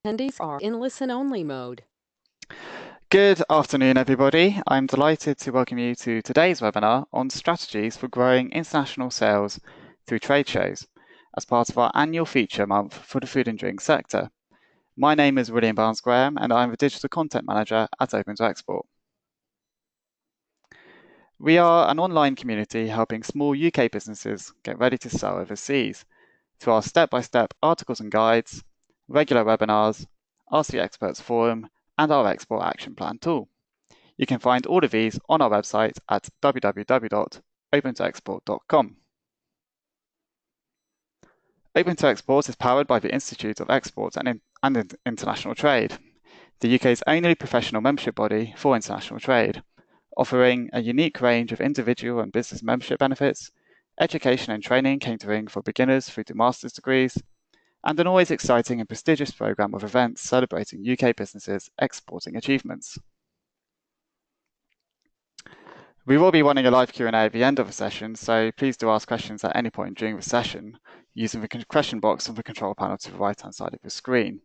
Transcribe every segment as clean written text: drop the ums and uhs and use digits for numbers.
Attendees are in listen-only mode. Good afternoon, everybody. I'm delighted to welcome you to today's webinar on strategies for growing international sales through trade shows as part of our annual feature month for the food and drink sector. My name is William Barnes-Graham and I'm the Digital Content Manager at Open to Export. We are an online community helping small UK businesses get ready to sell overseas through our step-by-step articles and guides, regular webinars, Ask the Experts forum, and our Export Action Plan tool. You can find all of these on our website at www.opentoexport.com. Open to Export is powered by the Institute of Export and International Trade, the UK's only professional membership body for international trade, offering a unique range of individual and business membership benefits, education and training catering for beginners through to master's degrees, and an always exciting and prestigious programme of events celebrating UK businesses' exporting achievements. We will be running a live Q&A at the end of the session, so please do ask questions at any point during the session using the question box on the control panel to the right-hand side of the screen.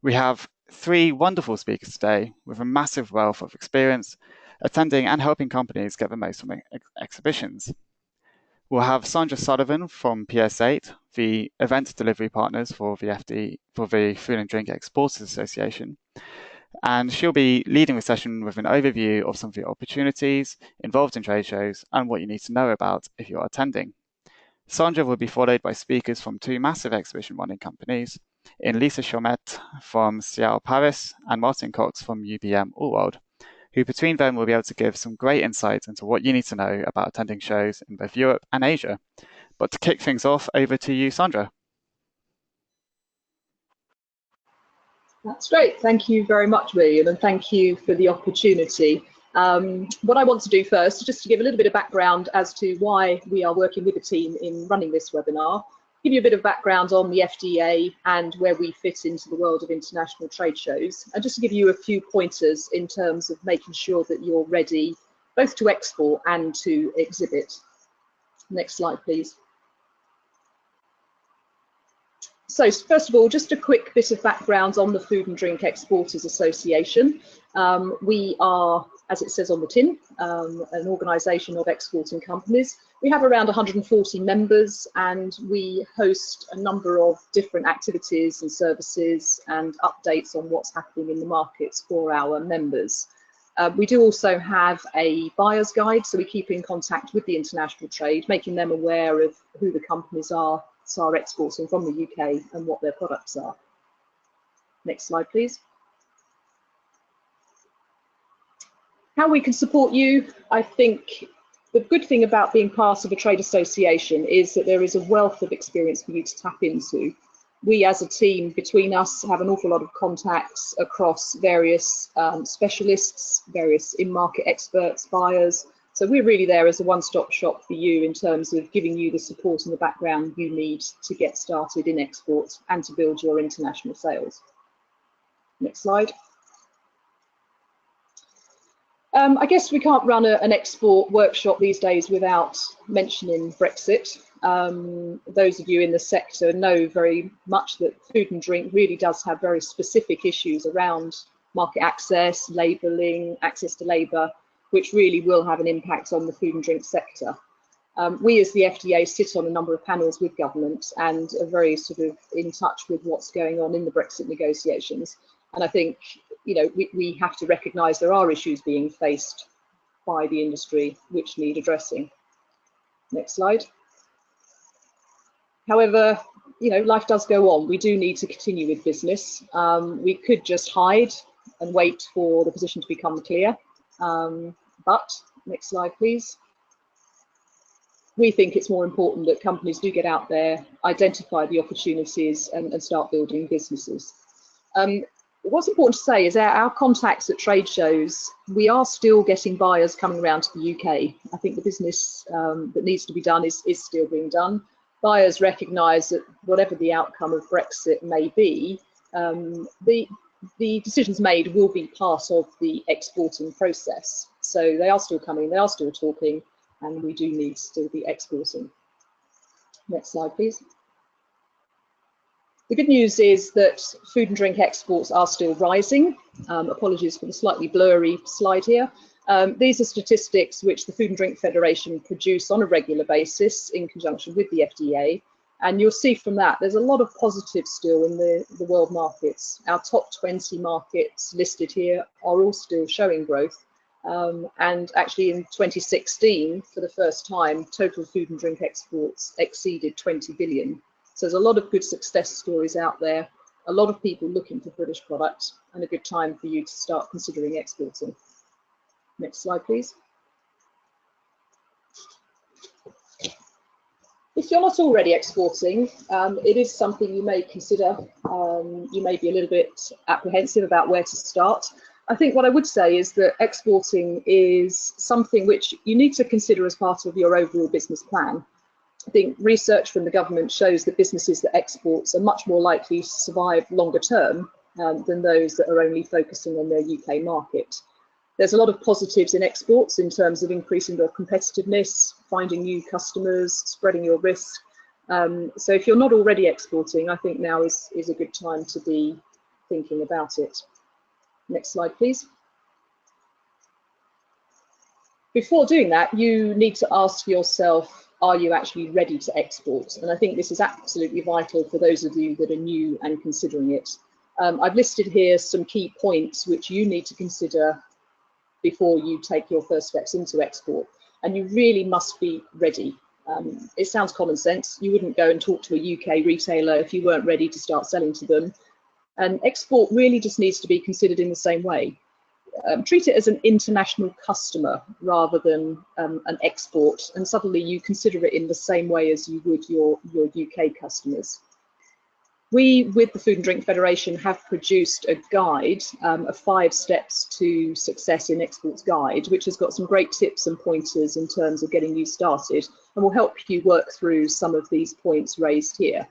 We have three wonderful speakers today with a massive wealth of experience attending and helping companies get the most from exhibitions. We'll have Sandra Sullivan from PS8, the event delivery partners for the Food and Drink Exporters Association, and she'll be leading the session with an overview of some of the opportunities involved in trade shows and what you need to know about if you're attending. Sandra will be followed by speakers from two massive exhibition running companies, in Lisa Chaumet from SIAL Paris and Martin Cox from UBM Allworld, who between them will be able to give some great insight into what you need to know about attending shows in both Europe and Asia. But to kick things off, over to you, Sandra. That's great. Thank you very much, William, and thank you for the opportunity. What I want to do first is just to give a little bit of background as to why we are working with the team in running this webinar, give you a bit of background on the FDEA and where we fit into the world of international trade shows, and just to give you a few pointers in terms of making sure that you're ready both to export and to exhibit. Next slide, please. So first of all, just a quick bit of background on the Food and Drink Exporters Association. We are, as it says on the tin, an organisation of exporting companies. We have around 140 members and we host a number of different activities and services and updates on what's happening in the markets for our members. We do also have a buyer's guide, so we keep in contact with the international trade, making them aware of who the companies are exporting from the UK and what their products are. Next slide, please. How we can support you, I think the good thing about being part of a trade association is that there is a wealth of experience for you to tap into. We as a team, between us, have an awful lot of contacts across various specialists, various in-market experts, buyers. So we're really there as a one-stop shop for you in terms of giving you the support and the background you need to get started in export and to build your international sales. Next slide. I guess we can't run an export workshop these days without mentioning Brexit. Those of you in the sector know very much that food and drink really does have very specific issues around market access, labelling, access to labour, which really will have an impact on the food and drink sector. We as the FDA sit on a number of panels with government and are very sort of in touch with what's going on in the Brexit negotiations. And I think, you know, we have to recognise there are issues being faced by the industry which need addressing. Next slide. However, you know, life does go on. We do need to continue with business. We could just hide and wait for the position to become clear. But next slide, please. We think it's more important that companies do get out there, identify the opportunities and start building businesses. What's important to say is our contacts at trade shows, we are still getting buyers coming around to the UK. I think the business that needs to be done is still being done. Buyers recognise that whatever the outcome of Brexit may be, the decisions made will be part of the exporting process. So they are still coming, they are still talking, and we do need to still be exporting. Next slide, please. The good news is that food and drink exports are still rising. Apologies for the slightly blurry slide here. These are statistics which the Food and Drink Federation produce on a regular basis in conjunction with the FDEA. And you'll see from that, there's a lot of positives still in the world markets. Our top 20 markets listed here are all still showing growth. And actually in 2016, for the first time, total food and drink exports exceeded 20 billion. So there's a lot of good success stories out there, a lot of people looking for British products, and a good time for you to start considering exporting. Next slide, please. If you're not already exporting, it is something you may consider. You may be a little bit apprehensive about where to start. I think what I would say is that exporting is something which you need to consider as part of your overall business plan. I think research from the government shows that businesses that export are much more likely to survive longer term than those that are only focusing on their UK market. There's a lot of positives in exports in terms of increasing your competitiveness, finding new customers, spreading your risk. So if you're not already exporting, I think now is a good time to be thinking about it. Next slide, please. Before doing that, you need to ask yourself, are you actually ready to export? And I think this is absolutely vital for those of you that are new and considering it. I've listed here some key points which you need to consider before you take your first steps into export, and you really must be ready. It sounds common sense. You wouldn't go and talk to a UK retailer if you weren't ready to start selling to them. And export really just needs to be considered in the same way. Treat it as an international customer rather than an export, and suddenly you consider it in the same way as you would your UK customers. We, with the Food and Drink Federation, have produced a guide, a 5 steps to success in exports guide, which has got some great tips and pointers in terms of getting you started, and will help you work through some of these points raised here.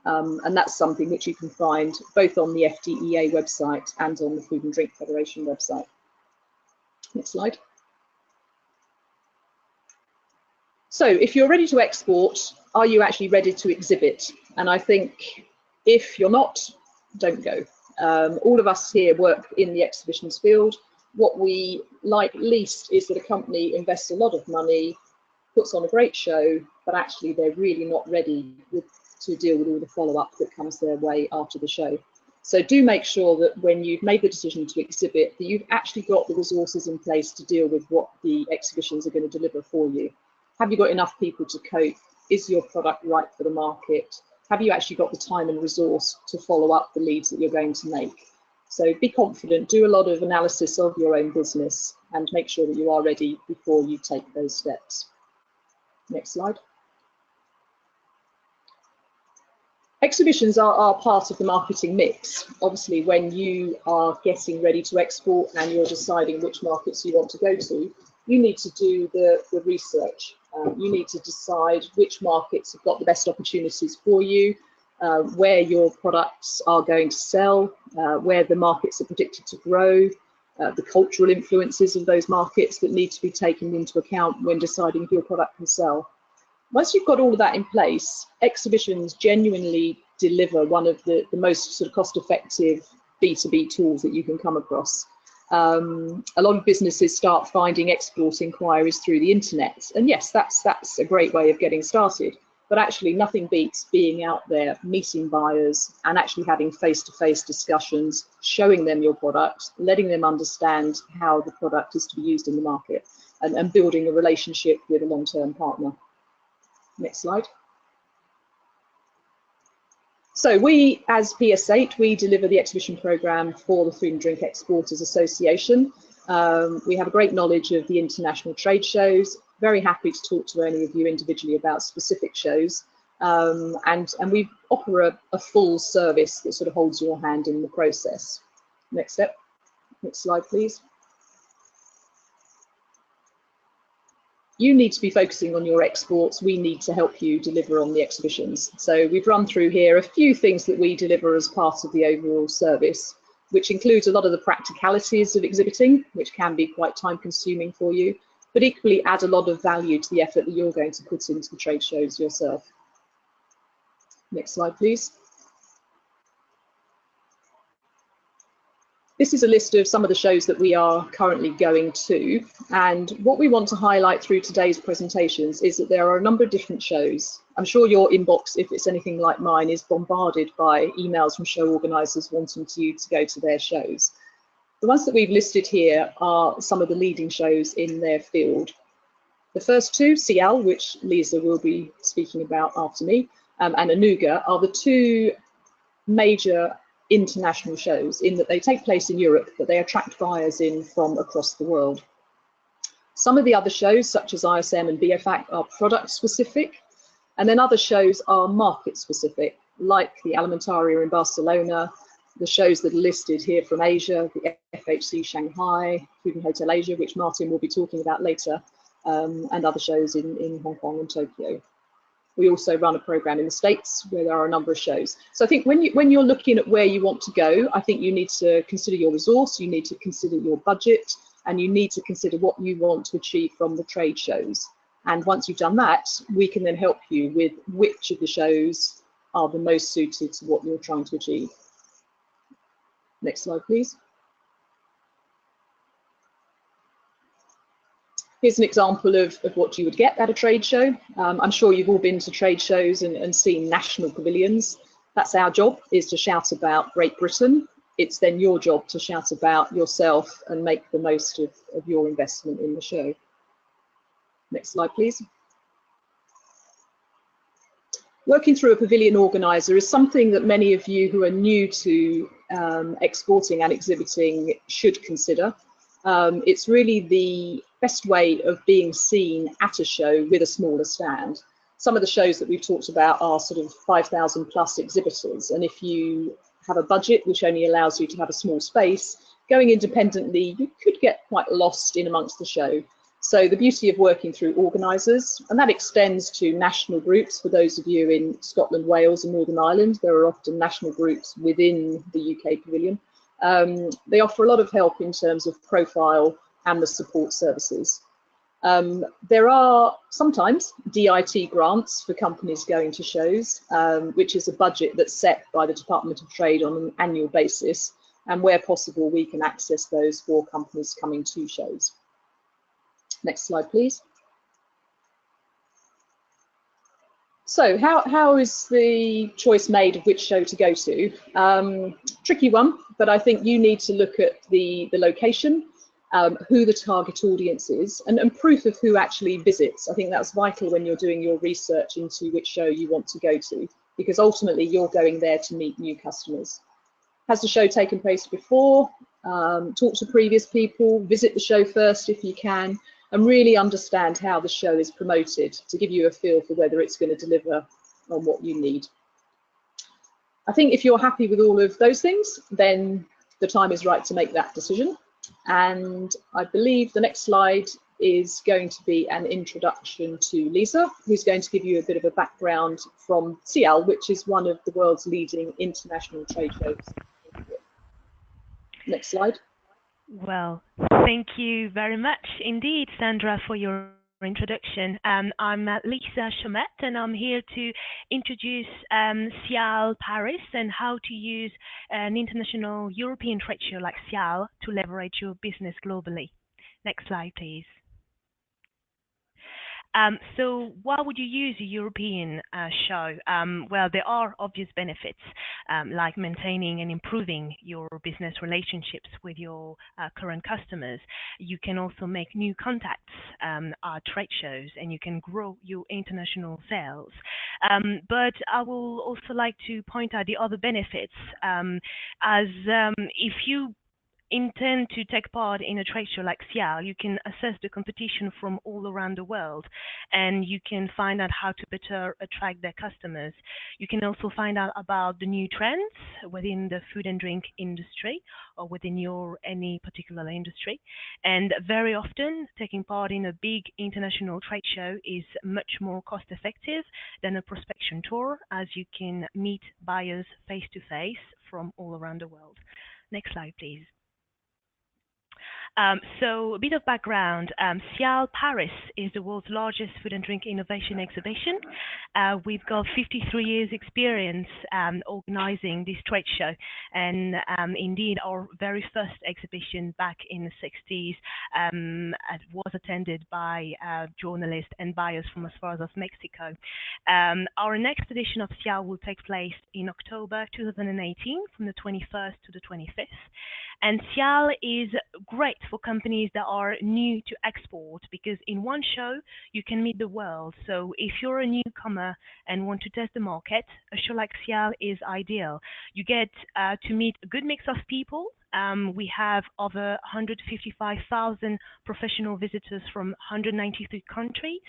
And that's something which you can find both on the FDEA website and on the Food and Drink Federation website. Next slide. So if you're ready to export, are you actually ready to exhibit? And I think if you're not, don't go. All of us here work in the exhibitions field. What we like least is that a company invests a lot of money, puts on a great show, but actually they're really not ready to deal with all the follow-up that comes their way after the show. So do make sure that when you've made the decision to exhibit, that you've actually got the resources in place to deal with what the exhibitions are going to deliver for you. Have you got enough people to cope? Is your product right for the market? Have you actually got the time and resource to follow up the leads that you're going to make? So be confident, do a lot of analysis of your own business, and make sure that you are ready before you take those steps. Next slide. Exhibitions are part of the marketing mix. Obviously, when you are getting ready to export and you're deciding which markets you want to go to, you need to do the research. You need to decide which markets have got the best opportunities for you, where your products are going to sell, where the markets are predicted to grow, the cultural influences of those markets that need to be taken into account when deciding if your product can sell. Once you've got all of that in place, exhibitions genuinely deliver one of the most sort of cost-effective B2B tools that you can come across. A lot of businesses start finding export inquiries through the internet, and yes, that's a great way of getting started, but actually nothing beats being out there, meeting buyers, and actually having face-to-face discussions, showing them your product, letting them understand how the product is to be used in the market, and building a relationship with a long-term partner. Next slide. So we, as PS8, we deliver the exhibition programme for the Food and Drink Exporters Association. We have a great knowledge of the international trade shows, very happy to talk to any of you individually about specific shows. And we offer a full service that sort of holds your hand in the process. Next step. Next slide, please. You need to be focusing on your exports. We need to help you deliver on the exhibitions. So we've run through here a few things that we deliver as part of the overall service, which includes a lot of the practicalities of exhibiting, which can be quite time consuming for you, but equally add a lot of value to the effort that you're going to put into the trade shows yourself. Next slide, please. This is a list of some of the shows that we are currently going to, and what we want to highlight through today's presentations is that there are a number of different shows. I'm sure your inbox, if it's anything like mine, is bombarded by emails from show organisers wanting you to go to their shows. The ones that we've listed here are some of the leading shows in their field. The first two, SIAL, which Lisa will be speaking about after me, and Anuga, are the two major international shows in that they take place in Europe, but they attract buyers in from across the world. Some of the other shows, such as ISM and BFAC, are product specific, and then other shows are market specific, like the Alimentaria in Barcelona, the shows that are listed here from Asia, the FHC Shanghai, Food and Hotel Asia, which Martin will be talking about later, and other shows in Hong Kong and Tokyo. We also run a program in the States where there are a number of shows. So I think when you're looking at where you want to go, I think you need to consider your resource, you need to consider your budget, and you need to consider what you want to achieve from the trade shows. And once you've done that, we can then help you with which of the shows are the most suited to what you're trying to achieve. Next slide, please. Here's an example of what you would get at a trade show. I'm sure you've all been to trade shows and seen national pavilions. That's our job, is to shout about Great Britain. It's then your job to shout about yourself and make the most of your investment in the show. Next slide, please. Working through a pavilion organizer is something that many of you who are new to exporting and exhibiting should consider. It's really the best way of being seen at a show with a smaller stand. Some of the shows that we've talked about are sort of 5,000 plus exhibitors, and if you have a budget which only allows you to have a small space, going independently, you could get quite lost in amongst the show. So the beauty of working through organisers, and that extends to national groups. For those of you in Scotland, Wales and Northern Ireland, there are often national groups within the UK Pavilion. They offer a lot of help in terms of profile and the support services. There are sometimes DIT grants for companies going to shows, which is a budget that's set by the Department of Trade on an annual basis, and where possible we can access those for companies coming to shows. Next slide, please. So how is the choice made of which show to go to? Tricky one, but I think you need to look at the location, who the target audience is, and proof of who actually visits. I think that's vital when you're doing your research into which show you want to go to, because ultimately you're going there to meet new customers. Has the show taken place before? Talk to previous people, visit the show first if you can, and really understand how the show is promoted to give you a feel for whether it's going to deliver on what you need. I think if you're happy with all of those things, then the time is right to make that decision. And I believe the next slide is going to be an introduction to Lisa, who's going to give you a bit of a background from SIAL, which is one of the world's leading international trade shows. Next slide. Well, thank you very much indeed, Sandra, for your introduction. I'm Lisa Chomet, and I'm here to introduce SIAL Paris and how to use an international European trade show like SIAL to leverage your business globally. Next slide, please. So why would you use a European show? Well, there are obvious benefits, like maintaining and improving your business relationships with your current customers. You can also make new contacts at trade shows, and you can grow your international sales. But I will also like to point out the other benefits, as if you intend to take part in a trade show like SIAL, you can assess the competition from all around the world, and you can find out how to better attract their customers. You can also find out about the new trends within the food and drink industry or within any particular industry. And very often, taking part in a big international trade show is much more cost effective than a prospection tour, as you can meet buyers face to face from all around the world. Next slide, please. So a bit of background. SIAL Paris is the world's largest food and drink innovation exhibition. We've got 53 years experience organizing this trade show, and indeed our very first exhibition back in the 60s was attended by journalists and buyers from as far as Mexico. Our next edition of SIAL will take place in October 2018 from the 21st to the 25th. And SIAL is great for companies that are new to export because in one show you can meet the world. So if you're a newcomer and want to test the market, a show like SIAL is ideal. You get to meet a good mix of people. We have over 155,000 professional visitors from 193 countries.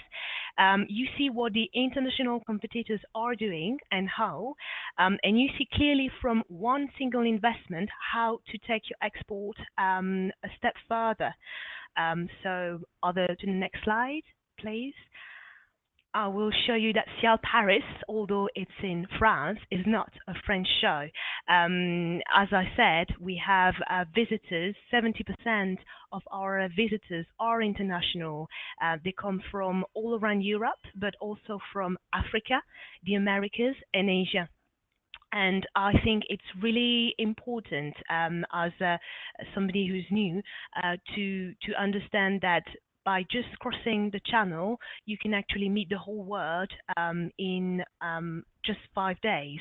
You see what the international competitors are doing and how, and you see clearly from one single investment how to take your export a step further. So to the next slide, please. I will show you that SIAL Paris, although it's in France, is not a French show. As I said, we have visitors. 70% of our visitors are international. They come from all around Europe, but also from Africa, the Americas, and Asia. And I think it's really important as somebody who's new to understand that by just crossing the channel, you can actually meet the whole world in just 5 days.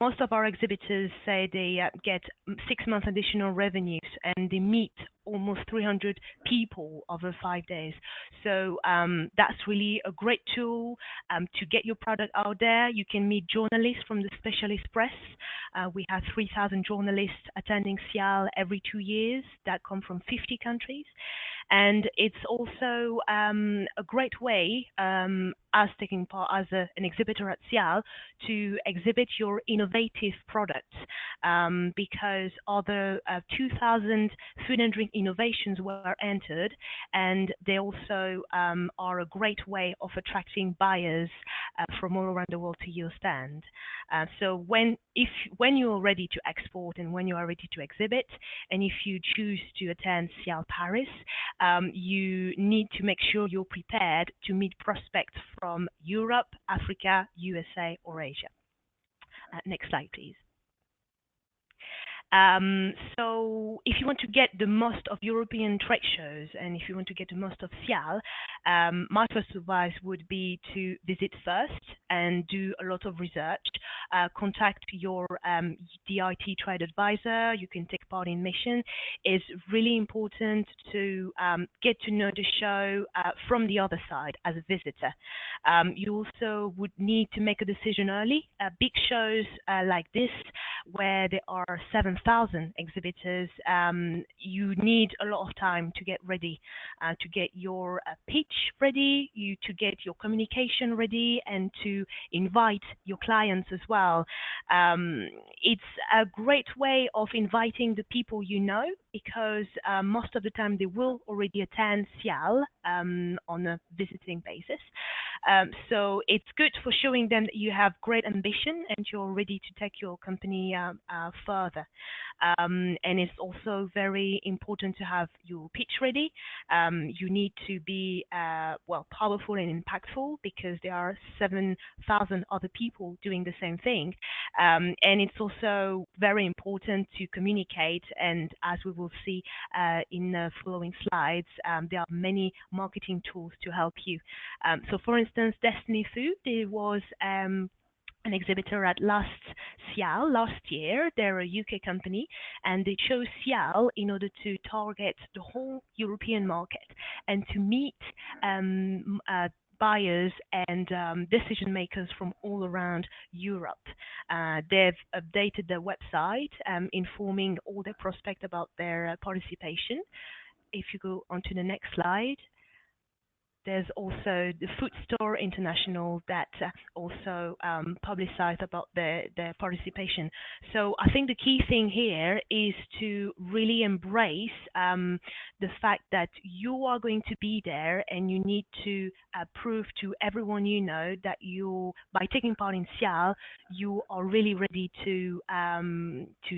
Most of our exhibitors say they get 6 months additional revenues and they meet almost 300 people over 5 days. So that's really a great tool to get your product out there. You can meet journalists from the specialist press. We have 3,000 journalists attending SIAL every 2 years that come from 50 countries. And it's also a great way as taking part as an exhibitor at SIAL to exhibit your innovative products because other 2,000 food and drink innovations were entered, and they also are a great way of attracting buyers from all around the world to your stand. So when you're ready to export and when you are ready to exhibit, and if you choose to attend SIAL Paris, you need to make sure you're prepared to meet prospects from Europe, Africa, USA, or Asia. Next slide, please. So if you want to get the most of European trade shows and if you want to get the most of SIAL, my first advice would be to visit first and do a lot of research. Contact your DIT trade advisor. You can take part in mission. It's really important to get to know the show from the other side as a visitor. You also would need to make a decision early. Big shows like this, where there are 7,000 exhibitors, you need a lot of time to get ready, to get your pitch ready, to get your communication ready, and to invite your clients as well. It's a great way of inviting the people you know, because most of the time they will already attend SIAL on a visiting basis. So it's good for showing them that you have great ambition and you're ready to take your company further. And it's also very important to have your pitch ready. You need to be powerful and impactful because there are 7,000 other people doing the same thing. And it's also very important to communicate. And as we will see in the following slides, there are many marketing tools to help you. So for instance, Destiny Food, there was an exhibitor at last SIAL last year. They're a UK company, and they chose SIAL in order to target the whole European market and to meet buyers and decision makers from all around Europe. They've updated their website, informing all their prospects about their participation. If you go on to the next slide, there's also the Food Store International that also publicize about their participation. So I think the key thing here is to really embrace the fact that you are going to be there, and you need to prove to everyone you know that you, by taking part in SIAL, you are really ready to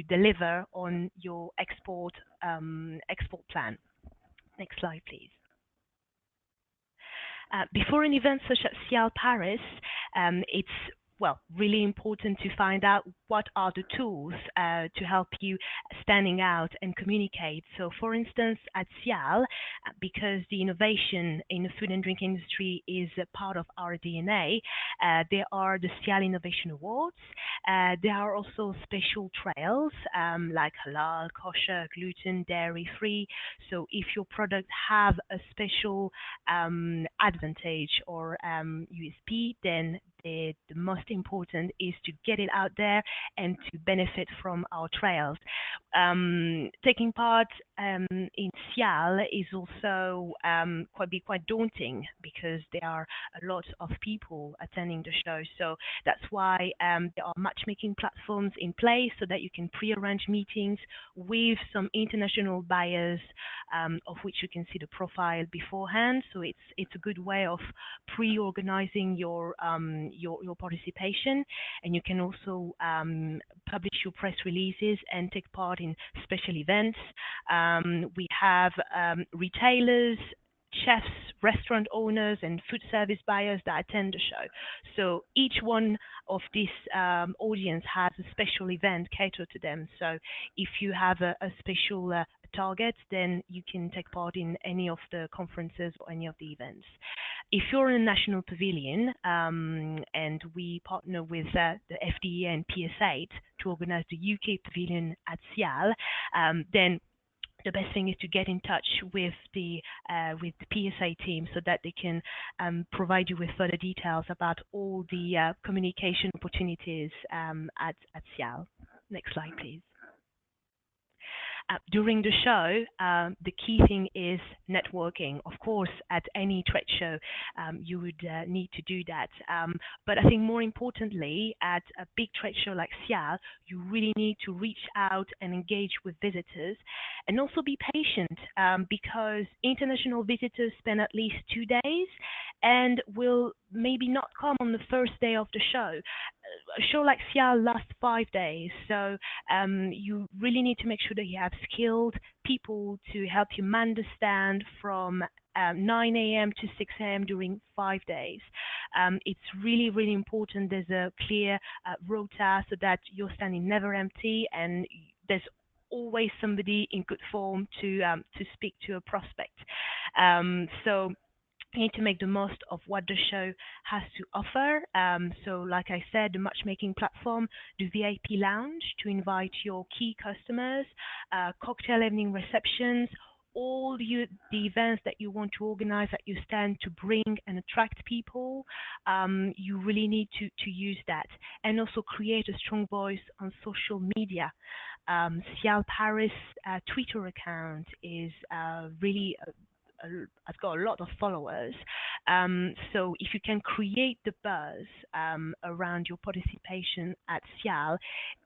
deliver on your export plan. Next slide, please. Before an event such as SIAL Paris, it's really important to find out what are the tools to help you standing out and communicate. So for instance, at SIAL, because the innovation in the food and drink industry is a part of our DNA, there are the SIAL Innovation Awards. There are also special trails like halal, kosher, gluten, dairy-free. So if your product have a special advantage or USP, then the most important is to get it out there and to benefit from our trails. Taking part in SIAL is also quite daunting, because there are a lot of people attending the show. So that's why there are matchmaking platforms in place so that you can pre-arrange meetings with some international buyers, of which you can see the profile beforehand. So it's a good way of pre-organizing your participation, and you can also publish your press releases and take part in special events. We have retailers, chefs, restaurant owners, and food service buyers that attend the show. So each one of this audience has a special event catered to them. So if you have a special target, then you can take part in any of the conferences or any of the events. If you're in a national pavilion, and we partner with the FDEA and PS8 to organize the UK pavilion at SIAL, then the best thing is to get in touch with the PSA team so that they can provide you with further details about all the communication opportunities at SIAL. Next slide, please. During the show, the key thing is networking. Of course, at any trade show, you would need to do that. But I think more importantly, at a big trade show like SIAL, you really need to reach out and engage with visitors, and also be patient, because international visitors spend at least 2 days and will maybe not come on the first day of the show. A show like SIAL lasts 5 days, so you really need to make sure that you have skilled people to help you man the stand from 9 a.m. to 6 a.m. during 5 days. It's really, really important there's a clear rota so that your stand is never empty, and there's always somebody in good form to speak to a prospect. So you need to make the most of what the show has to offer. So like I said, the matchmaking platform, the VIP lounge to invite your key customers, cocktail evening receptions, all the events that you want to organize at your stand to bring and attract people. You really need to use that, and also create a strong voice on social media. SIAL Paris Twitter account is really I've got a lot of followers. So if you can create the buzz around your participation at SIAL,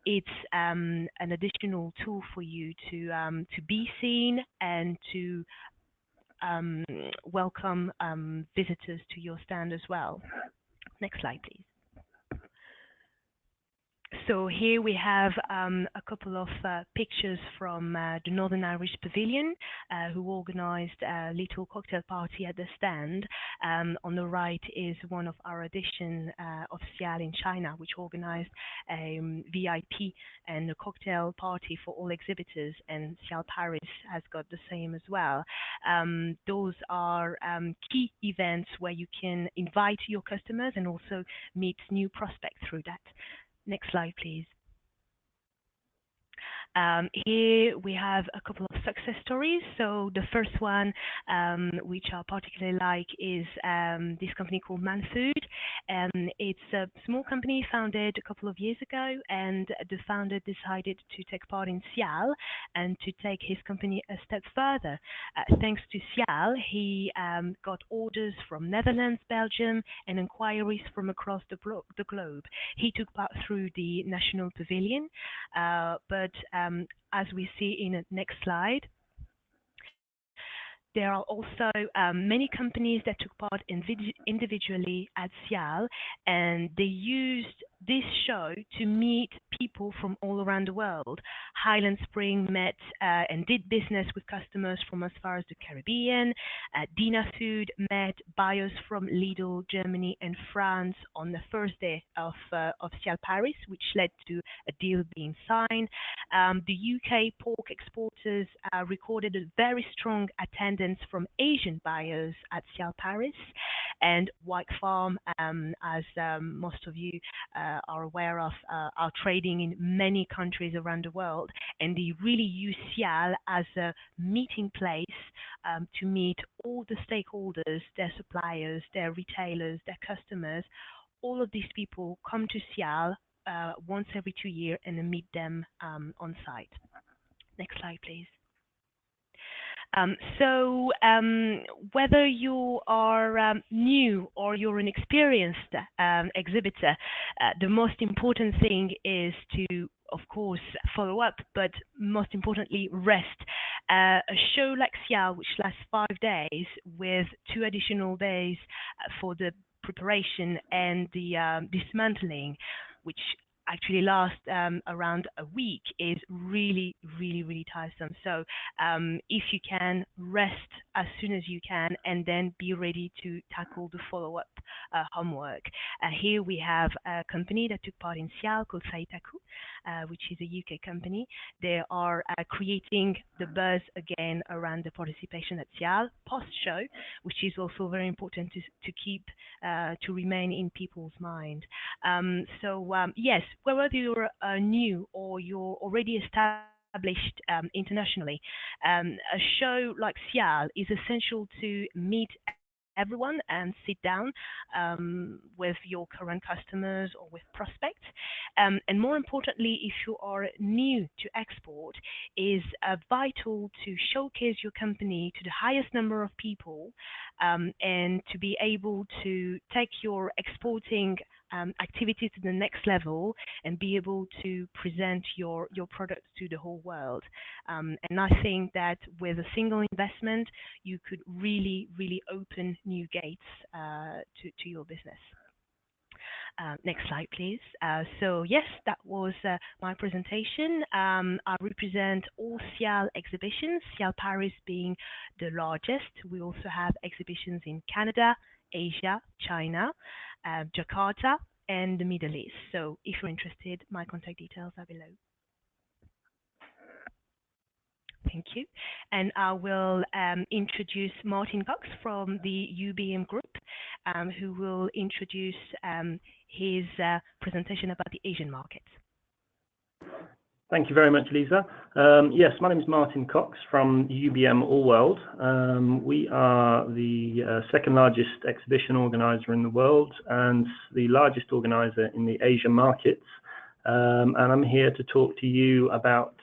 it's an additional tool for you to be seen and to welcome visitors to your stand as well. Next slide, please. So here we have a couple of pictures from the Northern Irish Pavilion, who organized a little cocktail party at the stand. On the right is one of our edition of SIAL in China, which organized a VIP and a cocktail party for all exhibitors, and SIAL Paris has got the same as well. Those are key events where you can invite your customers and also meet new prospects through that. Next slide, please. Here we have a couple of success stories. So the first one, which I particularly like, is this company called Man Food. It's a small company founded a couple of years ago, and the founder decided to take part in SIAL and to take his company a step further. Thanks to SIAL, he got orders from Netherlands, Belgium, and inquiries from across the globe. He took part through the National Pavilion, but as we see in the next slide, there are also many companies that took part individually at SIAL, and they used this show to meet people from all around the world. Highland Spring met and did business with customers from as far as the Caribbean. Dina Food met buyers from Lidl, Germany, and France on the first day of SIAL Paris, which led to a deal being signed. The UK pork exporters recorded a very strong attendance from Asian buyers at SIAL Paris, and White Farm, as most of you are aware of, are trading in many countries around the world, and they really use SIAL as a meeting place to meet all the stakeholders, their suppliers, their retailers, their customers. All of these people come to SIAL once every 2 years and meet them on site. Next slide, please. So whether you are new or you're an experienced exhibitor, the most important thing is to, of course, follow up, but most importantly, rest. A show like SIAL, which lasts 5 days with 2 additional days for the preparation and the dismantling, which actually lasts around a week, is really, really tiresome. So if you can, rest as soon as you can, and then be ready to tackle the follow-up homework. Here we have a company that took part in SIAL called Saitaku, which is a UK company. They are creating the buzz again around the participation at SIAL post-show, which is also very important to keep, to remain in people's mind. Yes, whether you're new or you're already established internationally, a show like SIAL is essential to meet everyone and sit down with your current customers or with prospects. And more importantly, if you are new to export, is vital to showcase your company to the highest number of people and to be able to take your exporting activities to the next level and be able to present your products to the whole world. And I think that with a single investment, you could really open new gates to your business. Next slide, please. So yes, that was my presentation. I represent all SIAL exhibitions, SIAL Paris being the largest. We also have exhibitions in Canada, Asia, China, Jakarta, and the Middle East. So if you're interested, my contact details are below. Thank you. And I will introduce Martin Cox from the UBM group, who will introduce his presentation about the Asian market. Thank you very much, Lisa. Yes, my name is Martin Cox from UBM Allworld. We are the second largest exhibition organizer in the world and the largest organizer in the Asian markets. And I'm here to talk to you about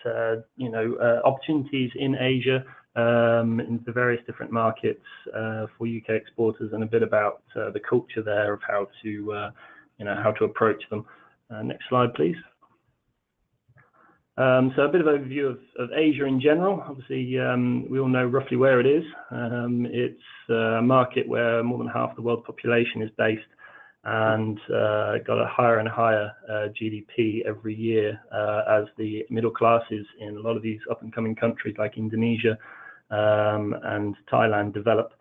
opportunities in Asia in the various different markets for UK exporters, and a bit about the culture there of how to approach them. Next slide, please. So a bit of overview of Asia in general. Obviously, we all know roughly where it is. It's a market where more than half the world population is based, and got a higher and higher GDP every year as the middle classes in a lot of these up-and-coming countries like Indonesia and Thailand develop.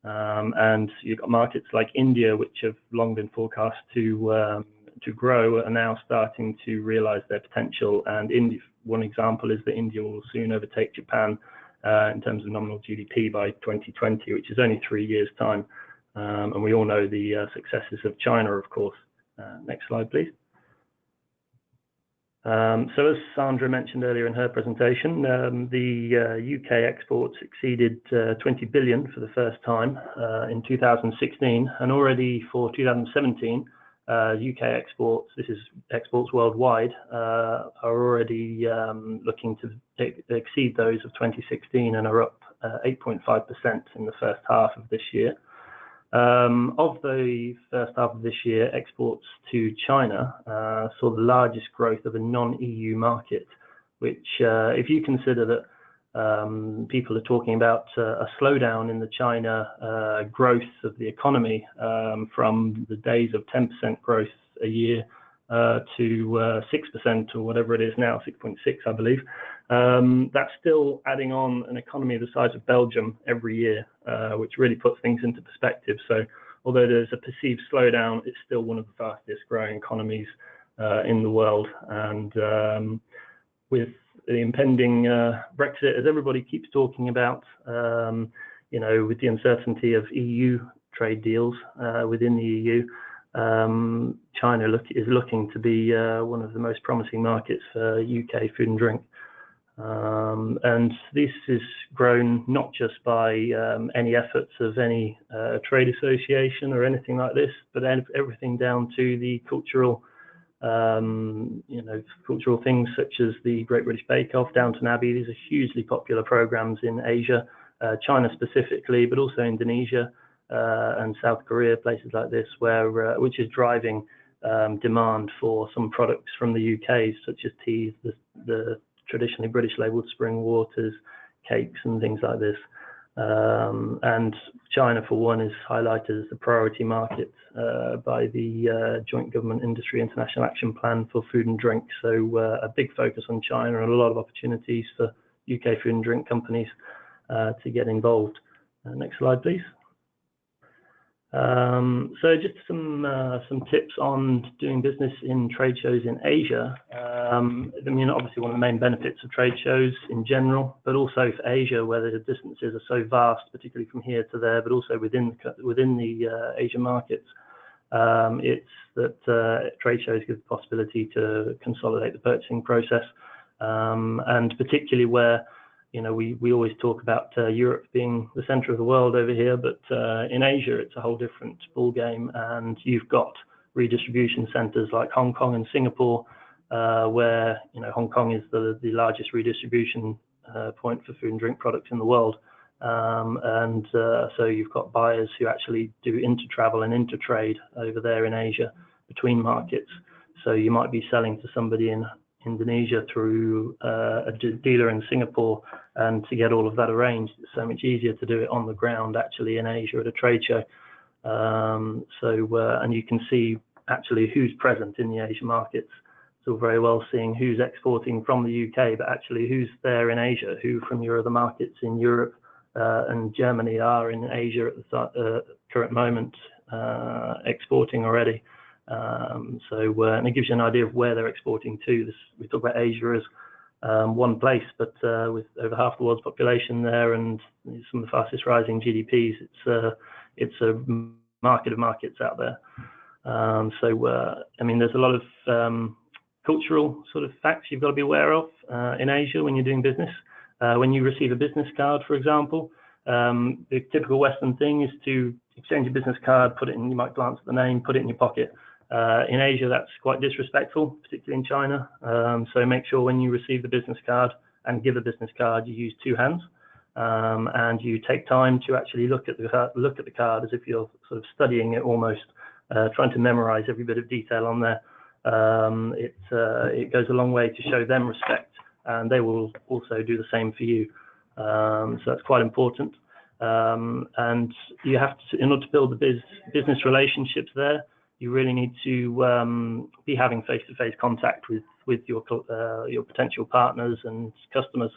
And you've got markets like India, which have long been forecast to grow, are now starting to realize their potential. And one example is that India will soon overtake Japan in terms of nominal GDP by 2020, which is only 3 years' time. And we all know the successes of China, of course. Next slide, please. So as Sandra mentioned earlier in her presentation, the UK exports exceeded 20 billion for the first time in 2016, and already for 2017, UK exports, this is exports worldwide, are already looking to exceed those of 2016 and are up 8.5% in the first half of this year. Of the first half of this year, exports to China saw the largest growth of a non-EU market, which if you consider that people are talking about a slowdown in the China growth of the economy from the days of 10% growth a year to 6% or whatever it is now, 6.6 I believe. That's still adding on an economy the size of Belgium every year, which really puts things into perspective. So although there's a perceived slowdown, it's still one of the fastest growing economies in the world. And with the impending Brexit, as everybody keeps talking about, you know, with the uncertainty of EU trade deals within the EU, China is looking to be one of the most promising markets for UK food and drink. And this is grown not just by any efforts of any trade association or anything like this, but everything down to the cultural, you know, cultural things such as the Great British Bake Off, Downton Abbey. These are hugely popular programs in Asia, China specifically, but also Indonesia and South Korea, places like this, where which is driving demand for some products from the UK, such as teas, the traditionally British labelled spring waters, cakes and things like this. And China, for one, is highlighted as the priority market by the Joint Government Industry International Action Plan for Food and Drink. So a big focus on China and a lot of opportunities for UK food and drink companies to get involved. Next slide, please. So just some tips on doing business in trade shows in Asia. I mean, obviously one of the main benefits of trade shows in general, but also for Asia, where the distances are so vast, particularly from here to there, but also within the Asian markets, it's that trade shows give the possibility to consolidate the purchasing process, and particularly where, you know, we always talk about Europe being the center of the world over here, but in Asia, it's a whole different ball game. And you've got redistribution centers like Hong Kong and Singapore, where, you know, Hong Kong is the largest redistribution point for food and drink products in the world. And so you've got buyers who actually do inter-travel and inter-trade over there in Asia between markets. So you might be selling to somebody in Indonesia through a dealer in Singapore, and to get all of that arranged, it's so much easier to do it on the ground actually in Asia at a trade show. And you can see actually who's present in the Asian markets. So very well seeing who's exporting from the UK, but actually who's there in Asia, who from your other markets in Europe and Germany are in Asia at the current moment exporting already. And it gives you an idea of where they're exporting to. We talk about Asia as one place, but with over half the world's population there and some of the fastest rising GDPs, it's a market of markets out there. I mean, there's a lot of cultural sort of facts you've got to be aware of in Asia when you're doing business. When you receive a business card, for example, the typical Western thing is to exchange a business card, put it in, you might glance at the name, put it in your pocket. In Asia, that's quite disrespectful, particularly in China. So make sure when you receive the business card and give a business card, you use two hands, and you take time to actually look at the card as if you're sort of studying it almost, trying to memorize every bit of detail on there. It goes a long way to show them respect, and they will also do the same for you. So that's quite important. And you have to, in order to build the business relationships there, you really need to be having face-to-face contact with your potential partners and customers.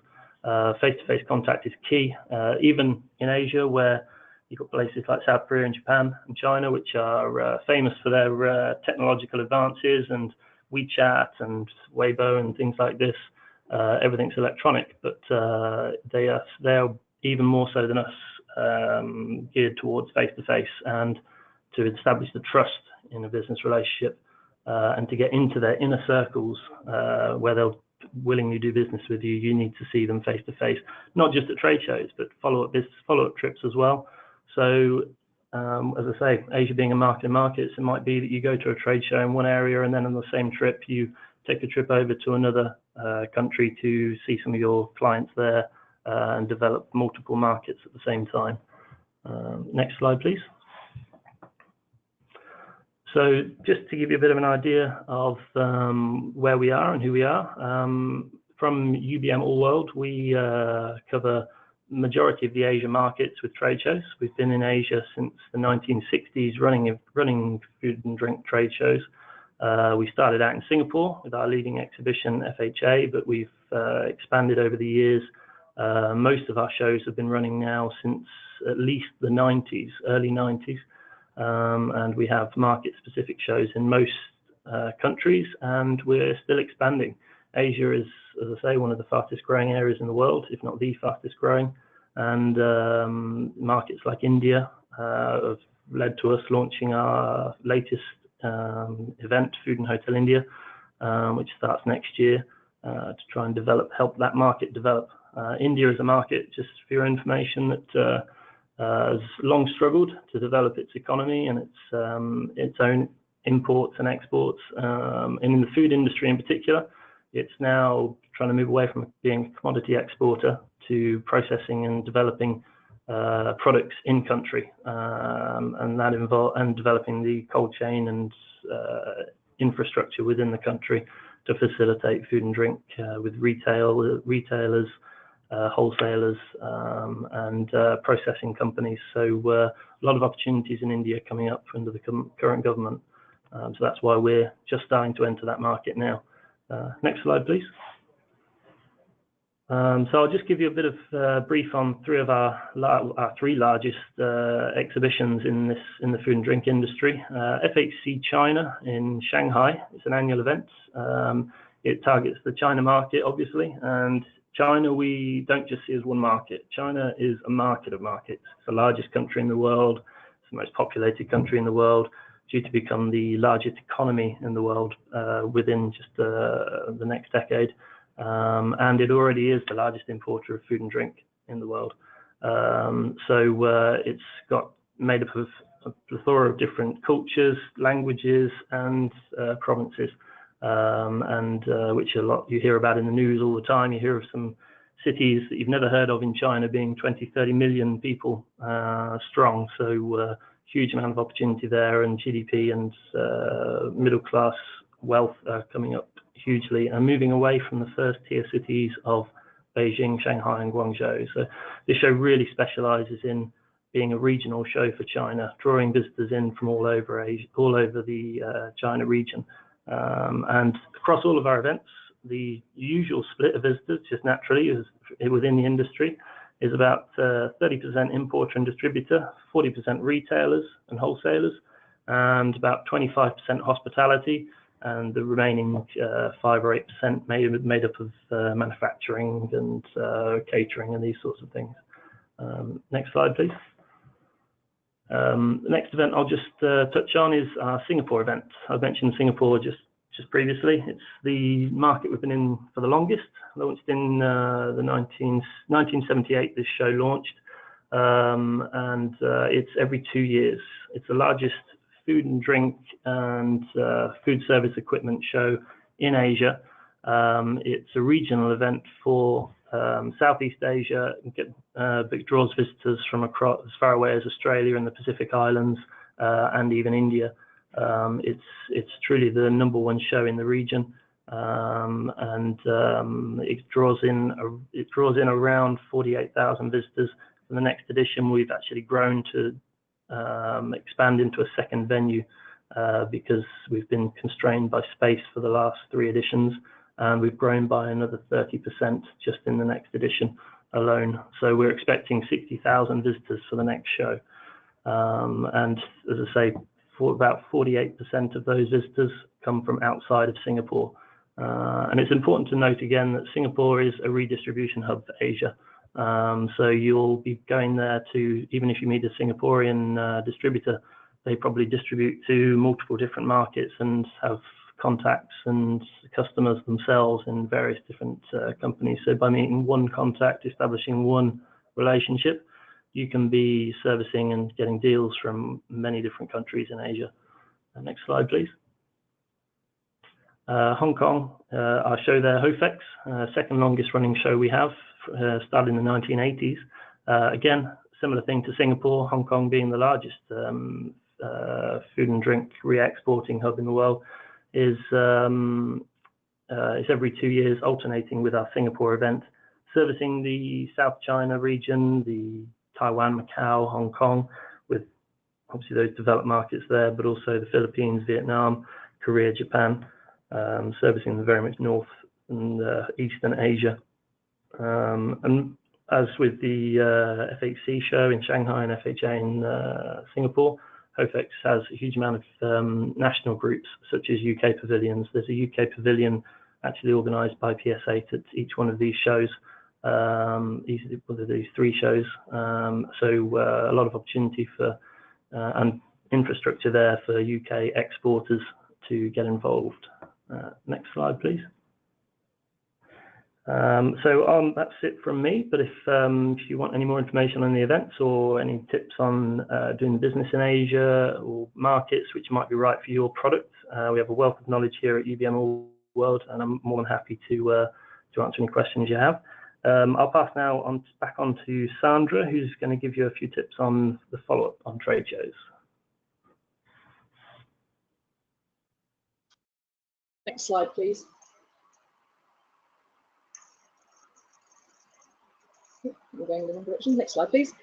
Face-to-face contact is key, even in Asia, where you've got places like South Korea and Japan and China, which are famous for their technological advances, and Wechat and Weibo and things like this. Everything's electronic, but they are even more so than us, geared towards face-to-face and to establish the trust in a business relationship. and to get into their inner circles where they'll willingly do business with you, you need to see them face to face, not just at trade shows, but follow-up trips as well. So as I say, Asia being a market in markets, it might be that you go to a trade show in one area and then on the same trip you take a trip over to another country to see some of your clients there and develop multiple markets at the same time. Next slide, please. So just to give you a bit of an idea of where we are and who we are, from UBM Allworld, we cover the majority of the Asia markets with trade shows. We've been in Asia since the 1960s running food and drink trade shows. We started out in Singapore with our leading exhibition, FHA, but we've expanded over the years. Most of our shows have been running now since at least the 90s, early 90s. And we have market-specific shows in most countries, and we're still expanding. Asia is, as I say, one of the fastest-growing areas in the world, if not the fastest-growing. And markets like India have led to us launching our latest event, Food and Hotel India, which starts next year to try and help that market develop. India is a market, just for your information, that has long struggled to develop its economy and its own imports and exports. And in the food industry in particular, it's now trying to move away from being a commodity exporter to processing and developing products in country, and that and developing the cold chain and infrastructure within the country to facilitate food and drink with retailers, wholesalers, and processing companies. So a lot of opportunities in India coming up under the current government. So that's why we're just starting to enter that market now. Next slide, please. So I'll just give you a bit of brief on three of our three largest exhibitions in the food and drink industry. FHC China in Shanghai. It's an annual event. It targets the China market, obviously, and China we don't just see as one market. China is a market of markets. It's the largest country in the world. It's the most populated country in the world, due to become the largest economy in the world within just the next decade. And it already is the largest importer of food and drink in the world. So it's got made up of a plethora of different cultures, languages, and provinces, and which a lot you hear about in the news all the time. You hear of some cities that you've never heard of in China being 20-30 million people strong. So huge amount of opportunity there, and GDP and middle class wealth are coming up hugely and moving away from the first tier cities of Beijing, Shanghai, and Guangzhou. So this show really specializes in being a regional show for China, drawing visitors in from all over Asia, all over the China region. And across all of our events, the usual split of visitors, just naturally, is within the industry, is about 30% importer and distributor, 40% retailers and wholesalers, and about 25% hospitality, and the remaining 5 or 8% made up of manufacturing and catering and these sorts of things. Next slide, please. The next event I'll just touch on is our Singapore event. I've mentioned Singapore just previously. It's the market we've been in for the longest. Launched in 1978, this show launched, and it's every 2 years. It's the largest food and drink and food service equipment show in Asia. It's a regional event for Southeast Asia, but draws visitors from across as far away as Australia and the Pacific Islands, and even India. It's truly the #1 show in the region, and it draws in around 48,000 visitors. For the next edition, we've actually grown to expand into a second venue because we've been constrained by space for the last 3 editions, and we've grown by another 30% just in the next edition alone. So we're expecting 60,000 visitors for the next show, and as I say, for about 48% of those visitors come from outside of Singapore. And it's important to note again that Singapore is a redistribution hub for Asia. So you'll be going there to, even if you meet a Singaporean distributor, they probably distribute to multiple different markets and have contacts and customers themselves in various different companies. So by meeting one contact, establishing one relationship, you can be servicing and getting deals from many different countries in Asia. Next slide, please. Hong Kong, our show there, HOFEX, second longest running show we have, started in the 1980s. Again, similar thing to Singapore, Hong Kong being the largest food and drink re-exporting hub in the world, is every 2 years, alternating with our Singapore event, servicing the South China region, the Taiwan, Macau, Hong Kong, with obviously those developed markets there, but also the Philippines, Vietnam, Korea, Japan, servicing the very much North and Eastern Asia. And as with the FHC show in Shanghai and FHA in Singapore, HOFEX has a huge amount of national groups, such as UK pavilions. There's a UK pavilion actually organised by PSA at each one of these shows, these 3 shows. So a lot of opportunity for and infrastructure there for UK exporters to get involved. Next slide, please. So that's it from me, but if you want any more information on the events or any tips on doing business in Asia or markets which might be right for your product, we have a wealth of knowledge here at UBM Allworld, and I'm more than happy to answer any questions you have. I'll pass now back on to Sandra, who's going to give you a few tips on the follow-up on trade shows. Next slide, please. We're going in the wrong direction. Next slide, please.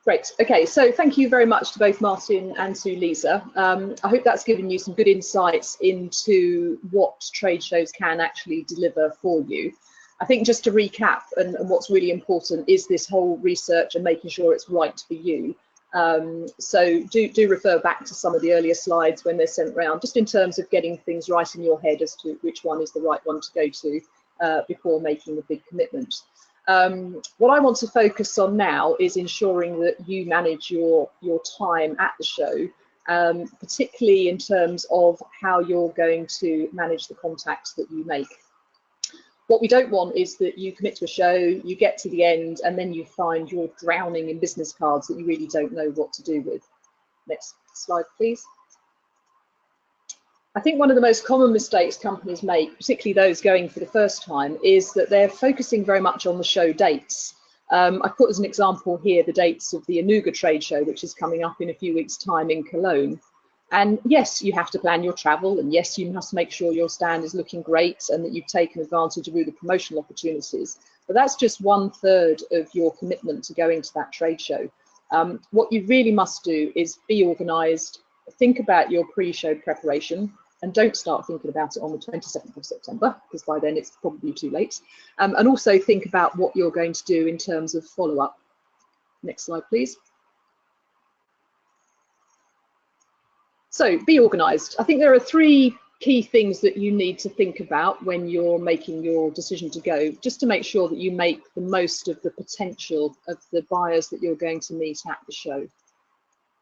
Great. Okay, so thank you very much to both Martin and to Lisa. I hope that's given you some good insights into what trade shows can actually deliver for you. I think just to recap, and what's really important is this whole research and making sure it's right for you. So do refer back to some of the earlier slides when they're sent around, just in terms of getting things right in your head as to which one is the right one to go to before making the big commitment. What I want to focus on now is ensuring that you manage your time at the show, particularly in terms of how you're going to manage the contacts that you make. What we don't want is that you commit to a show, you get to the end, and then you find you're drowning in business cards that you really don't know what to do with. Next slide, please. I think one of the most common mistakes companies make, particularly those going for the first time, is that they're focusing very much on the show dates. I put as an example here the dates of the Anuga trade show, which is coming up in a few weeks' time in Cologne. And yes, you have to plan your travel, and yes, you must make sure your stand is looking great and that you've taken advantage of all the promotional opportunities. But that's just 1/3 of your commitment to going to that trade show. What you really must do is be organised, think about your pre-show preparation, and don't start thinking about it on the 27th of September, because by then it's probably too late. And also think about what you're going to do in terms of follow-up. Next slide, please. So be organised. I think there are 3 key things that you need to think about when you're making your decision to go, just to make sure that you make the most of the potential of the buyers that you're going to meet at the show.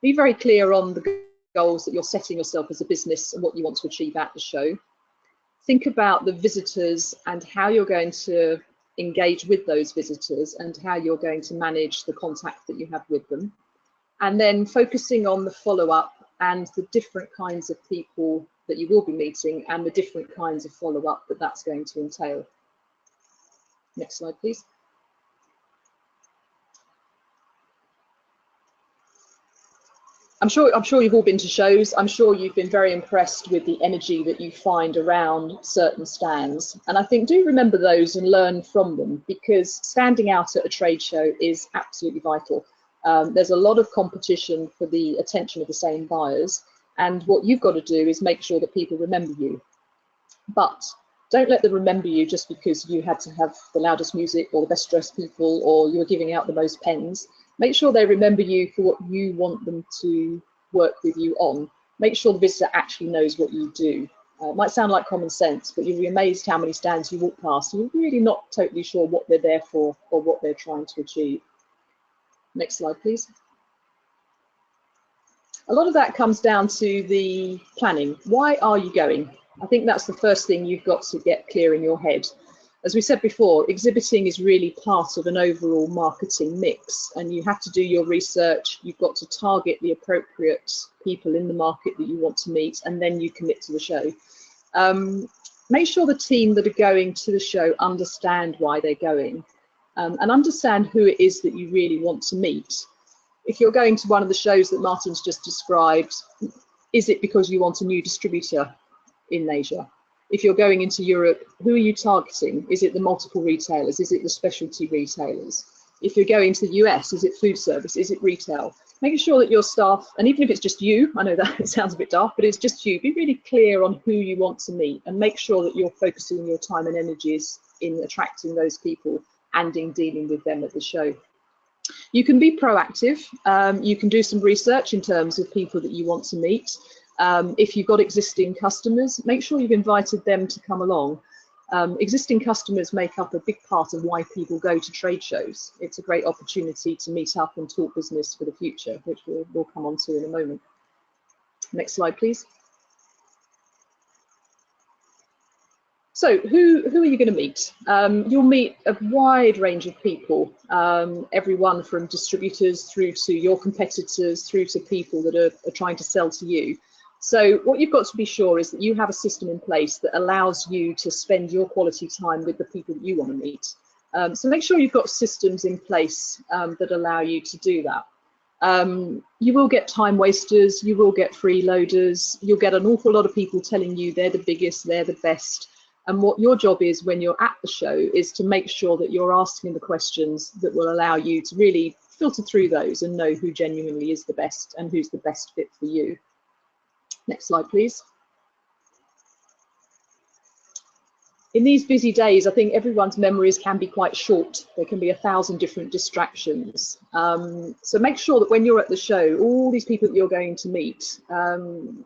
Be very clear on the goals that you're setting yourself as a business and what you want to achieve at the show. Think about the visitors and how you're going to engage with those visitors and how you're going to manage the contact that you have with them. And then focusing on the follow-up and the different kinds of people that you will be meeting and the different kinds of follow-up that that's going to entail. Next slide, please. I'm sure you've all been to shows. I'm sure you've been very impressed with the energy that you find around certain stands. And I think do remember those and learn from them, because standing out at a trade show is absolutely vital. There's a lot of competition for the attention of the same buyers. And what you've got to do is make sure that people remember you. But don't let them remember you just because you had to have the loudest music or the best dressed people or you were giving out the most pens. Make sure they remember you for what you want them to work with you on. Make sure the visitor actually knows what you do. It might sound like common sense, but you'll be amazed how many stands you walk past and you're really not totally sure what they're there for or what they're trying to achieve. Next slide, please. A lot of that comes down to the planning. Why are you going? I think that's the first thing you've got to get clear in your head. As we said before, exhibiting is really part of an overall marketing mix, and you have to do your research. You've got to target the appropriate people in the market that you want to meet, and then you commit to the show. Make sure the team that are going to the show understand why they're going, and understand who it is that you really want to meet. If you're going to one of the shows that Martin's just described, is it because you want a new distributor in Asia? If you're going into Europe, who are you targeting? Is it the multiple retailers? Is it the specialty retailers? If you're going to the US, is it food service? Is it retail? Making sure that your staff, and even if it's just you, I know that it sounds a bit daft, but it's just you, be really clear on who you want to meet and make sure that you're focusing your time and energies in attracting those people and in dealing with them at the show. You can be proactive. You can do some research in terms of people that you want to meet. If you've got existing customers, make sure you've invited them to come along. Existing customers make up a big part of why people go to trade shows. It's a great opportunity to meet up and talk business for the future, which we'll come on to in a moment. Next slide, please. So who are you going to meet? You'll meet a wide range of people, everyone from distributors through to your competitors, through to people that are trying to sell to you. So what you've got to be sure is that you have a system in place that allows you to spend your quality time with the people that you want to meet. So make sure you've got systems in place that allow you to do that. You will get time wasters, you will get freeloaders, you'll get an awful lot of people telling you they're the biggest, they're the best. And what your job is when you're at the show is to make sure that you're asking the questions that will allow you to really filter through those and know who genuinely is the best and who's the best fit for you. Next slide, please. In these busy days, I think everyone's memories can be quite short. There can be 1,000 different distractions. So make sure that when you're at the show, all these people that you're going to meet,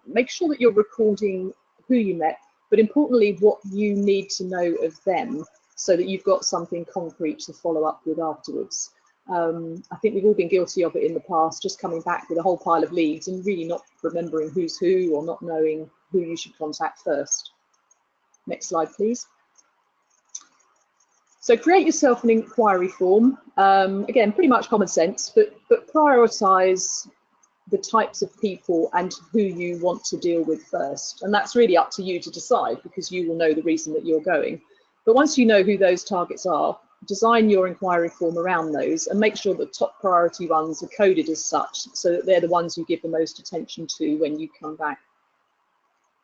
make sure that you're recording who you met, but importantly, what you need to know of them so that you've got something concrete to follow up with afterwards. I think we've all been guilty of it in the past, just coming back with a whole pile of leads and really not remembering who's who or not knowing who you should contact first. Next slide, please. So create yourself an inquiry form. Again, pretty much common sense, but prioritise the types of people and who you want to deal with first. And that's really up to you to decide because you will know the reason that you're going. But once you know who those targets are, design your inquiry form around those and make sure that top priority ones are coded as such so that they're the ones you give the most attention to when you come back.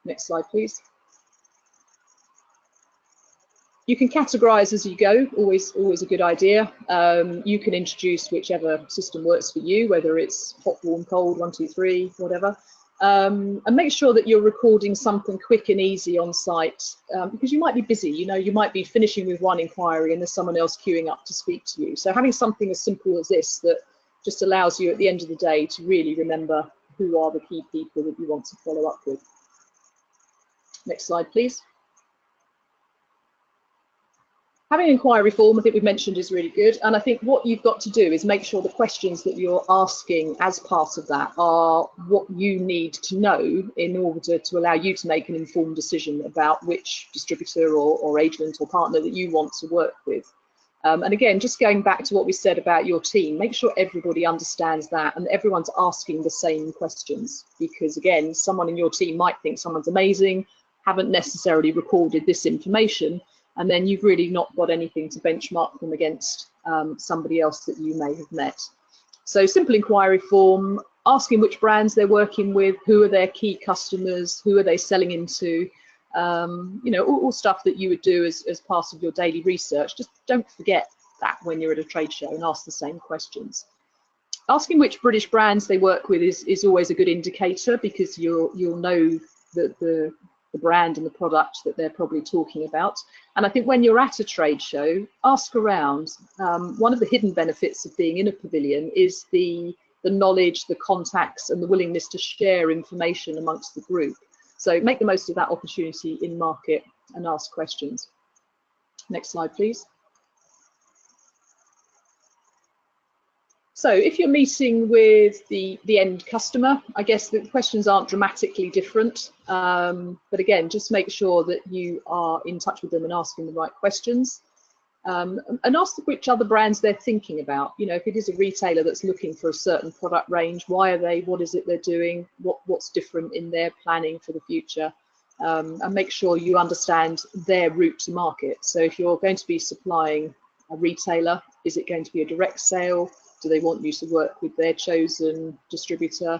Next slide, please. You can categorize as you go, always a good idea. You can introduce whichever system works for you, whether it's hot, warm, cold, 1, 2, 3, whatever. And make sure that you're recording something quick and easy on site because you might be busy, you might be finishing with one inquiry and there's someone else queuing up to speak to you. So having something as simple as this that just allows you at the end of the day to really remember who are the key people that you want to follow up with. Next slide, please. Having an inquiry form, I think we've mentioned, is really good. And I think what you've got to do is make sure the questions that you're asking as part of that are what you need to know in order to allow you to make an informed decision about which distributor or agent or partner that you want to work with. And again, just going back to what we said about your team, make sure everybody understands that and everyone's asking the same questions. Because again, someone in your team might think someone's amazing, haven't necessarily recorded this information, and then you've really not got anything to benchmark them against somebody else that you may have met. So simple inquiry form, asking which brands they're working with, who are their key customers, who are they selling into, all stuff that you would do as part of your daily research. Just don't forget that when you're at a trade show and ask the same questions. Asking which British brands they work with is always a good indicator because you'll know the brand and the product that they're probably talking about. And I think when you're at a trade show, ask around. One of the hidden benefits of being in a pavilion is the knowledge, the contacts, and the willingness to share information amongst the group. So make the most of that opportunity in market and ask questions. Next slide, please. So if you're meeting with the end customer, I guess the questions aren't dramatically different. But again, just make sure that you are in touch with them and asking the right questions. And ask which other brands they're thinking about. You know, if it is a retailer that's looking for a certain product range, why are they, what is it they're doing, what's different in their planning for the future, and make sure you understand their route to market. So if you're going to be supplying a retailer, is it going to be a direct sale? Do they want you to work with their chosen distributor?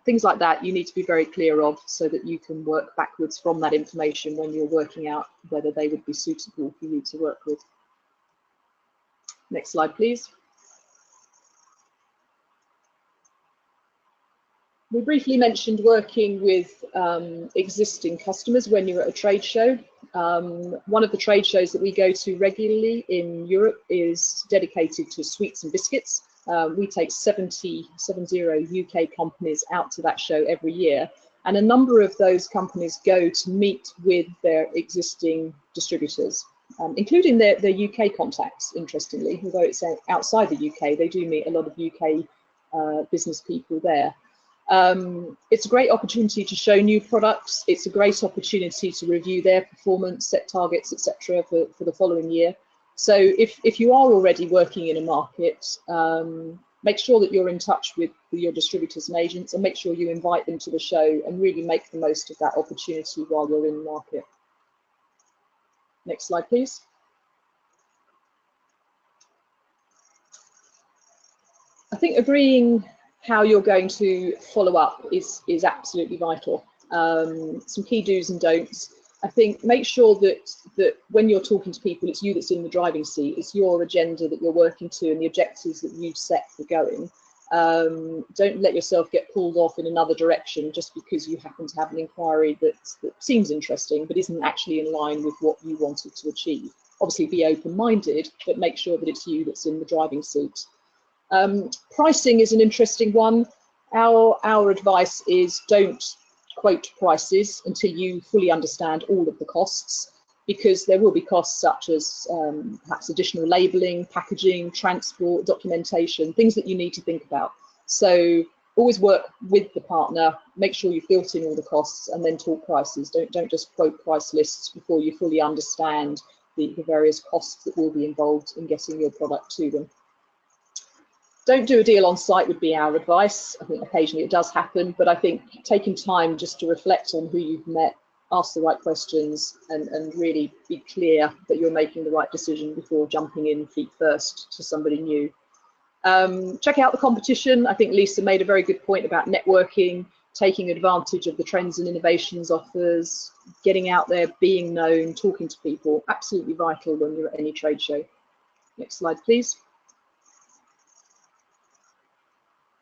Things like that you need to be very clear of, so that you can work backwards from that information when you're working out whether they would be suitable for you to work with. Next slide, please. We briefly mentioned working with existing customers when you're at a trade show. One of the trade shows that we go to regularly in Europe is dedicated to sweets and biscuits. We take 70 UK companies out to that show every year, and a number of those companies go to meet with their existing distributors, including their UK contacts, interestingly. Although it's outside the UK, they do meet a lot of UK business people there. It's a great opportunity to show new products. It's a great opportunity to review their performance, set targets, etc. for the following year. So if you are already working in a market, make sure that you're in touch with your distributors and agents, and make sure you invite them to the show and really make the most of that opportunity while you're in the market. Next slide, please. I think agreeing how you're going to follow up is absolutely vital. Some key do's and don'ts. I think make sure that when you're talking to people, it's you that's in the driving seat. It's your agenda that you're working to and the objectives that you've set for going. Don't let yourself get pulled off in another direction just because you happen to have an inquiry that seems interesting but isn't actually in line with what you wanted to achieve. Obviously be open-minded, but make sure that it's you that's in the driving seat. Pricing is an interesting one. Our advice is don't quote prices until you fully understand all of the costs, because there will be costs such as perhaps additional labelling, packaging, transport, documentation, things that you need to think about. So always work with the partner, make sure you've built in all the costs, and then talk prices. Don't just quote price lists before you fully understand the various costs that will be involved in getting your product to them. Don't do a deal on site would be our advice. I think occasionally it does happen, but I think taking time just to reflect on who you've met, ask the right questions, and really be clear that you're making the right decision before jumping in feet first to somebody new. Check out the competition. I think Lisa made a very good point about networking, taking advantage of the trends and innovations offers, getting out there, being known, talking to people. Absolutely vital when you're at any trade show. Next slide, please.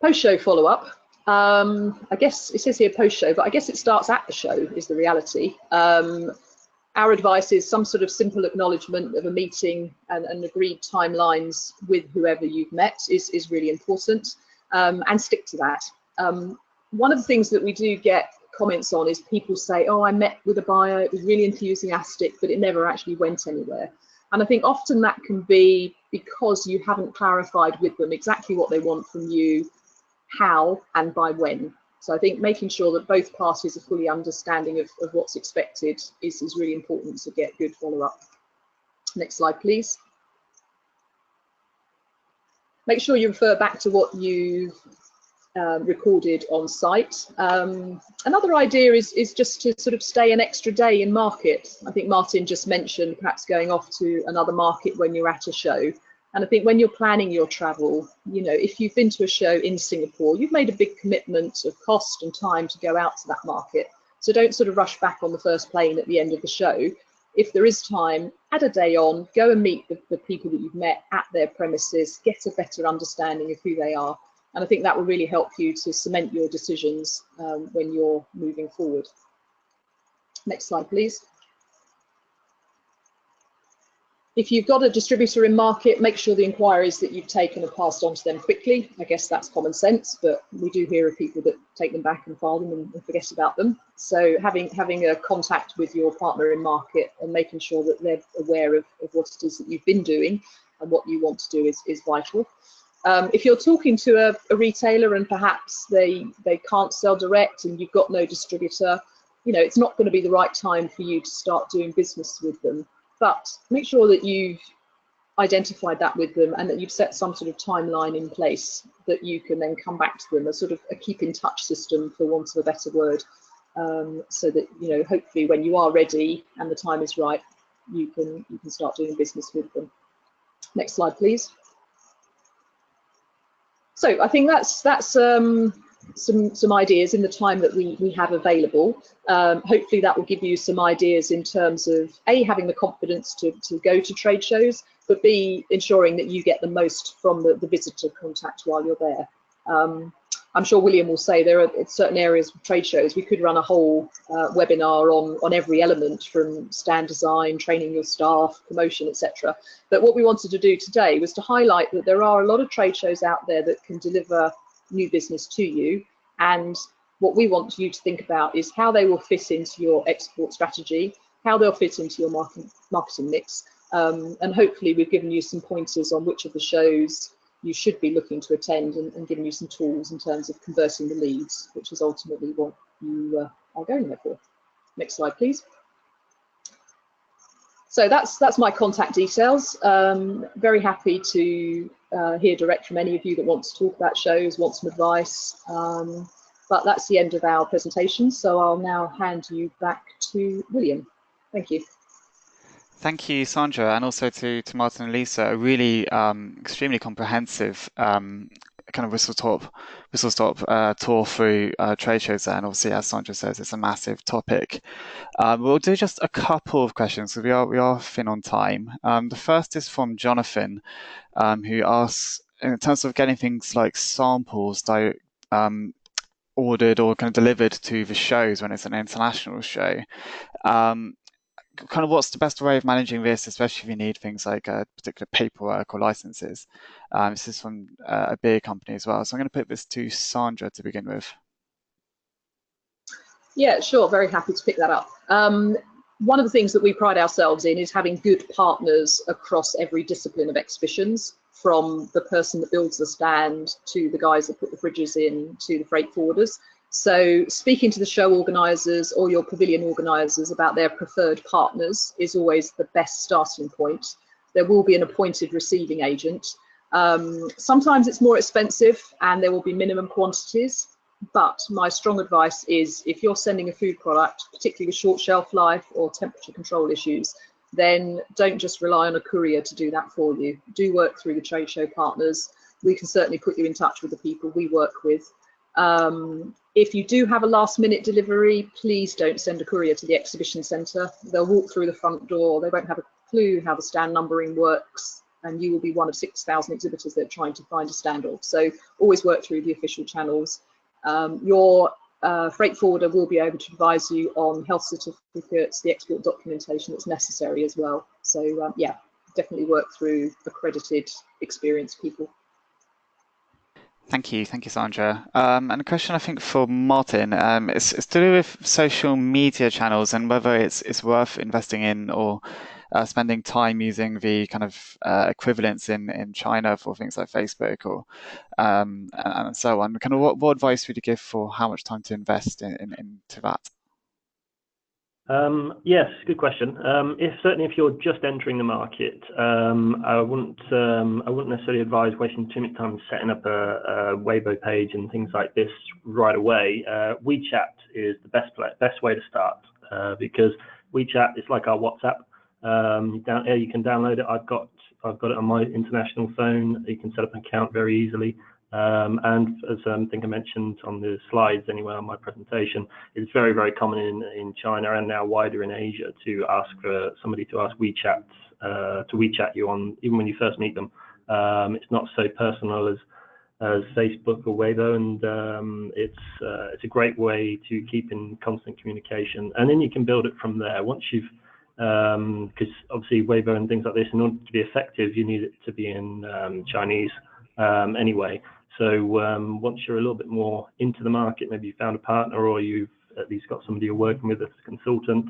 Post-show follow-up. I guess it says here post-show, but I guess it starts at the show is the reality. Our advice is some sort of simple acknowledgement of a meeting and agreed timelines with whoever you've met is really important, and stick to that. One of the things that we do get comments on is people say, oh, I met with a buyer, it was really enthusiastic, but it never actually went anywhere. And I think often that can be because you haven't clarified with them exactly what they want from you, how and by when. So I think making sure that both parties are fully understanding of what's expected is really important to get good follow-up. Next slide, please. Make sure you refer back to what you've recorded on site. Another idea is just to sort of stay an extra day in market. I think Martin just mentioned perhaps going off to another market when you're at a show. And I think when you're planning your travel, you know, if you've been to a show in Singapore, you've made a big commitment of cost and time to go out to that market. So don't sort of rush back on the first plane at the end of the show. If there is time, add a day on, go and meet the people that you've met at their premises, get a better understanding of who they are. And I think that will really help you to cement your decisions when you're moving forward. Next slide, please. If you've got a distributor in market, make sure the inquiries that you've taken are passed on to them quickly. I guess that's common sense, but we do hear of people that take them back and file them and forget about them. So having a contact with your partner in market and making sure that they're aware of what it is that you've been doing and what you want to do is vital. If you're talking to a retailer and perhaps they can't sell direct and you've got no distributor, you know, it's not going to be the right time for you to start doing business with them. But make sure that you've identified that with them and that you've set some sort of timeline in place that you can then come back to them, a sort of a keep in touch system, for want of a better word, so that, you know, hopefully when you are ready and the time is right, you can start doing business with them. Next slide, please. So I think that's some ideas in the time that we have available. Hopefully that will give you some ideas in terms of A, having the confidence to go to trade shows, but B, ensuring that you get the most from the visitor contact while you're there. I'm sure William will say there are certain areas of trade shows. We could run a whole webinar on every element, from stand design, training your staff, promotion, etc. But what we wanted to do today was to highlight that there are a lot of trade shows out there that can deliver new business to you, and what we want you to think about is how they will fit into your export strategy, how they'll fit into your marketing mix, and hopefully we've given you some pointers on which of the shows you should be looking to attend, and giving you some tools in terms of converting the leads, which is ultimately what you are going there for. Next slide, please. So that's my contact details. Very happy to hear direct from any of you that want to talk about shows, want some advice. But that's the end of our presentation, so I'll now hand you back to William. Thank you. Thank you, Sandra, and also to Martin and Lisa. A really extremely comprehensive kind of whistle-stop tour through trade shows there. And obviously, as Sandra says, it's a massive topic. We'll do just a couple of questions, because we are thin on time. The first is from Jonathan, who asks, in terms of getting things like samples ordered or kind of delivered to the shows when it's an international show, kind of what's the best way of managing this, especially if you need things like particular paperwork or licenses? This is from a beer company as well. So I'm going to put this to Sandra to begin with. Yeah, sure. Very happy to pick that up. One of the things that we pride ourselves in is having good partners across every discipline of exhibitions, from the person that builds the stand to the guys that put the fridges in to the freight forwarders. So speaking to the show organisers or your pavilion organisers about their preferred partners is always the best starting point. There will be an appointed receiving agent. Sometimes it's more expensive and there will be minimum quantities, but my strong advice is, if you're sending a food product, particularly with short shelf life or temperature control issues, then don't just rely on a courier to do that for you. Do work through the trade show partners. We can certainly put you in touch with the people we work with. If you do have a last minute delivery, please don't send a courier to the exhibition centre. They'll walk through the front door, they won't have a clue how the stand numbering works, and you will be one of 6,000 exhibitors that are trying to find a stand off. So always work through the official channels. Your freight forwarder will be able to advise you on health certificates, the export documentation that's necessary as well. So yeah, definitely work through accredited, experienced people. Thank you, Sandra. And a question I think for Martin, it's to do with social media channels and whether it's worth investing in or spending time using the kind of equivalents in China for things like Facebook or and so on. Kind of what advice would you give for how much time to invest into that? Yes, good question. Certainly if you're just entering the market, I wouldn't necessarily advise wasting too much time setting up a Weibo page and things like this right away. Wechat is the best way to start, because Wechat is like our WhatsApp. You can download it. I've got it on my international phone. You can set up an account very easily. And as I think I mentioned on the slides anyway on my presentation, it's very, very common in China and now wider in Asia to ask for somebody to ask Wechat to Wechat you on, even when you first meet them. It's not so personal as Facebook or Weibo, and it's a great way to keep in constant communication. And then you can build it from there. Once you've because obviously Weibo and things like this, in order to be effective, you need it to be in Chinese anyway. So once you're a little bit more into the market, maybe you found a partner or you've at least got somebody you're working with as a consultant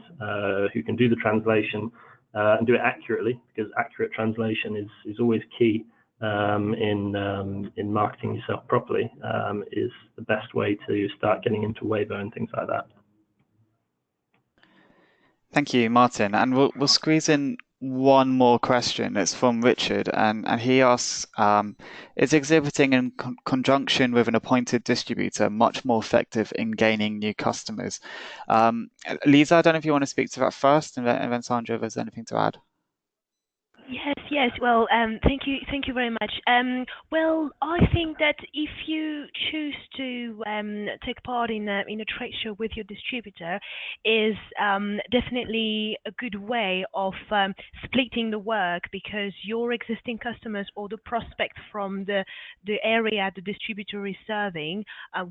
who can do the translation and do it accurately, because accurate translation is always key in marketing yourself properly is the best way to start getting into waiver and things like that. Thank you, Martin. And we'll squeeze in one more question. It's from Richard, and he asks, is exhibiting in conjunction with an appointed distributor much more effective in gaining new customers? Lisa, I don't know if you want to speak to that first, and then Sandra, if there's anything to add. Yes. Well, thank you very much. Well, I think that if you choose to take part in a trade show with your distributor, is definitely a good way of splitting the work, because your existing customers or the prospect from the area the distributor is serving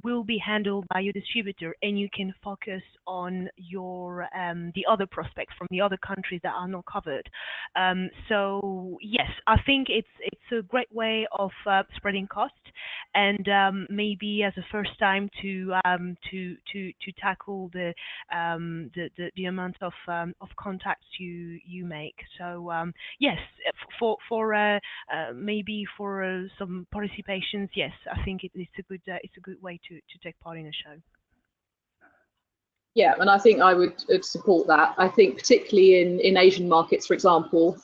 will be handled by your distributor, and you can focus on your the other prospects from the other countries that are not covered. So yes, I think it's a great way of spreading cost, and maybe as a first time to tackle the amount of contacts you make. So yes, for maybe for some participations, yes, I think it's a good way to take part in a show. Yeah, and I think I would support that. I think particularly in Asian markets, for example,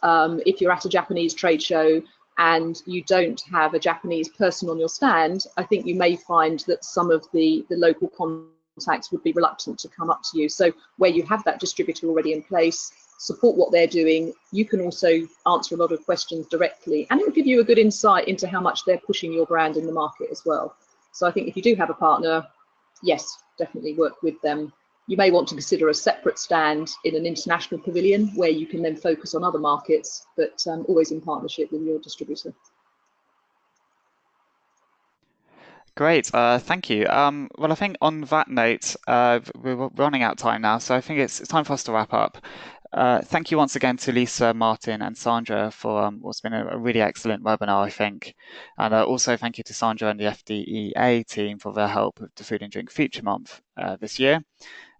if you're at a Japanese trade show and you don't have a Japanese person on your stand, I think you may find that some of the local contacts would be reluctant to come up to you. So where you have that distributor already in place, support what they're doing. You can also answer a lot of questions directly, and it will give you a good insight into how much they're pushing your brand in the market as well. So I think if you do have a partner, yes, definitely work with them. You may want to consider a separate stand in an international pavilion where you can then focus on other markets, but always in partnership with your distributor. Great, thank you. Well, I think on that note, we're running out of time now, so I think it's time for us to wrap up. Thank you once again to Lisa, Martin, and Sandra for what's been a really excellent webinar, I think. And also thank you to Sandra and the FDEA team for their help with the Food and Drink Future Month this year,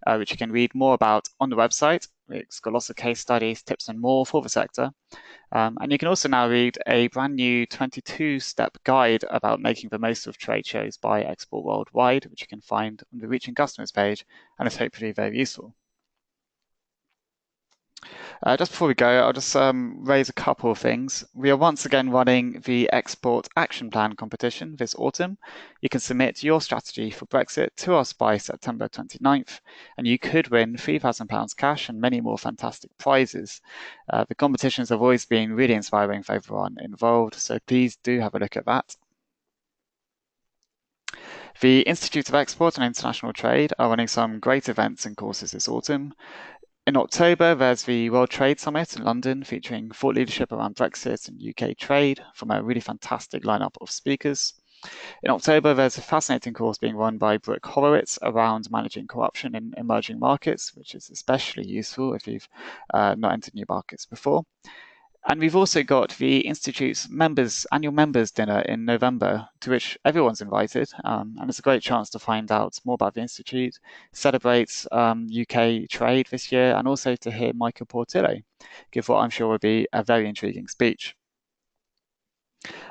which you can read more about on the website. It's got lots of case studies, tips, and more for the sector. And you can also now read a brand new 22-step guide about making the most of trade shows by Export Worldwide, which you can find on the Reaching Customers page, and is hopefully very useful. Just before we go, I'll just raise a couple of things. We are once again running the Export Action Plan competition this autumn. You can submit your strategy for Brexit to us by September 29th, and you could win £3,000 cash and many more fantastic prizes. The competitions have always been really inspiring for everyone involved, so please do have a look at that. The Institute of Export and International Trade are running some great events and courses this autumn. In October, there's the World Trade Summit in London featuring thought leadership around Brexit and UK trade from a really fantastic lineup of speakers. In October, there's a fascinating course being run by Brooke Horowitz around managing corruption in emerging markets, which is especially useful if you've not entered new markets before. And we've also got the Institute's annual members dinner in November, to which everyone's invited. And it's a great chance to find out more about the Institute, celebrate UK trade this year, and also to hear Michael Portillo give what I'm sure will be a very intriguing speech.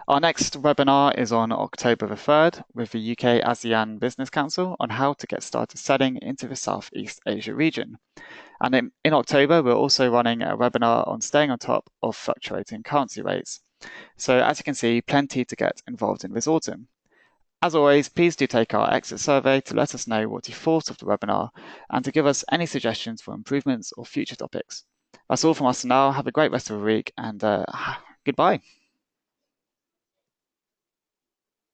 Our next webinar is on October the 3rd with the UK ASEAN Business Council on how to get started selling into the Southeast Asia region. And in October, we're also running a webinar on staying on top of fluctuating currency rates. So as you can see, plenty to get involved in this autumn. As always, please do take our exit survey to let us know what you thought of the webinar and to give us any suggestions for improvements or future topics. That's all from us now. Have a great rest of the week, and goodbye.